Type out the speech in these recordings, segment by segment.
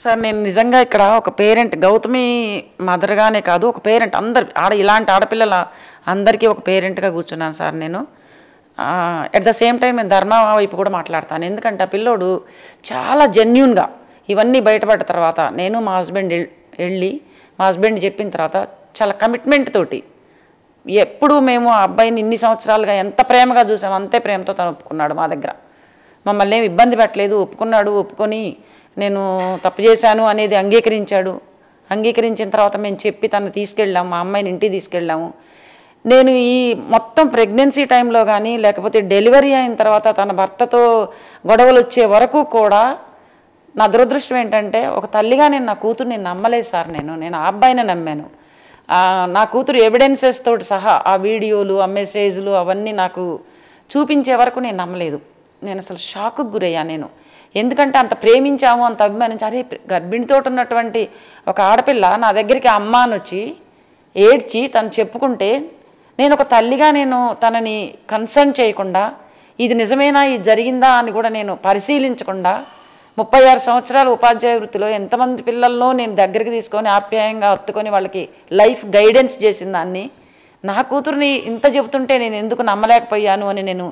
Sir నేను నిజంగా ఇక్కడ ఒక పేరెంట్ గౌతమి మదర్గానే కాదు, ఒక పేరెంట్ అందరు ఇలాంటి ఆడపిల్లల అందరికీ ఒక పేరెంట్గా కూర్చున్నాను సార్ నేను. ఎట్ ద సేమ్ టైం నేను ధర్మ వైపు కూడా మాట్లాడతాను. ఎందుకంటే ఆ పిల్లోడు చాలా జెన్యూన్గా ఇవన్నీ బయటపడ్డ తర్వాత నేను మా హస్బెండ్ వెళ్ళి మా హస్బెండ్ చెప్పిన తర్వాత చాలా కమిట్మెంట్ తోటి ఎప్పుడు మేము ఆ అబ్బాయిని ఇన్ని సంవత్సరాలుగా ఎంత ప్రేమగా చూసామో అంతే ప్రేమతో తను ఒప్పుకున్నాడు మా దగ్గర. మమ్మల్ని ఏమి ఇబ్బంది పెట్టలేదు, ఒప్పుకున్నాడు. ఒప్పుకొని నేను తప్పు చేశాను అనేది అంగీకరించాడు. అంగీకరించిన తర్వాత మేము చెప్పి తను తీసుకెళ్ళాము, మా అమ్మాయిని ఇంటికి తీసుకెళ్ళాము. నేను ఈ మొత్తం ప్రెగ్నెన్సీ టైంలో కానీ లేకపోతే డెలివరీ అయిన తర్వాత తన భర్తతో గొడవలు వచ్చే వరకు కూడా నా దురదృష్టం ఏంటంటే ఒక తల్లిగా నేను నా కూతురు నేను నమ్మలేదు సార్. నేను ఆ అబ్బాయినే నమ్మాను. నా కూతురు ఎవిడెన్సెస్ తోటి సహా ఆ వీడియోలు ఆ మెసేజ్లు అవన్నీ నాకు చూపించే వరకు నేను నమ్మలేదు. నేను అసలు షాక్కు గురయ్యాను నేను. ఎందుకంటే అంత ప్రేమించాము, అంత అభిమానించి, అరే గర్భిణితో ఉన్నటువంటి ఒక ఆడపిల్ల నా దగ్గరికి అమ్మ అని వచ్చి ఏడ్చి తను చెప్పుకుంటే నేను ఒక తల్లిగా నేను తనని కన్సర్న్ చేయకుండా ఇది నిజమేనా, ఇది జరిగిందా అని కూడా నేను పరిశీలించకుండా 36 సంవత్సరాల ఉపాధ్యాయ వృత్తిలో ఎంతమంది పిల్లల్లో నేను దగ్గరికి తీసుకొని ఆప్యాయంగా హత్తుకొని వాళ్ళకి లైఫ్ గైడెన్స్ చేసిన దాన్ని నా కూతుర్ని ఇంత చెబుతుంటే నేను ఎందుకు నమ్మలేకపోయాను అని నేను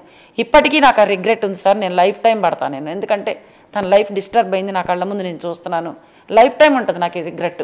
ఇప్పటికీ నాకు ఆ రిగ్రెట్ ఉంది సార్. నేను లైఫ్ టైం పడతాను నేను. ఎందుకంటే తన లైఫ్ డిస్టర్బ్ అయింది, నా కళ్ళ ముందు నేను చూస్తున్నాను. లైఫ్ టైం ఉంటుంది నాకు ఈ రిగ్రెట్.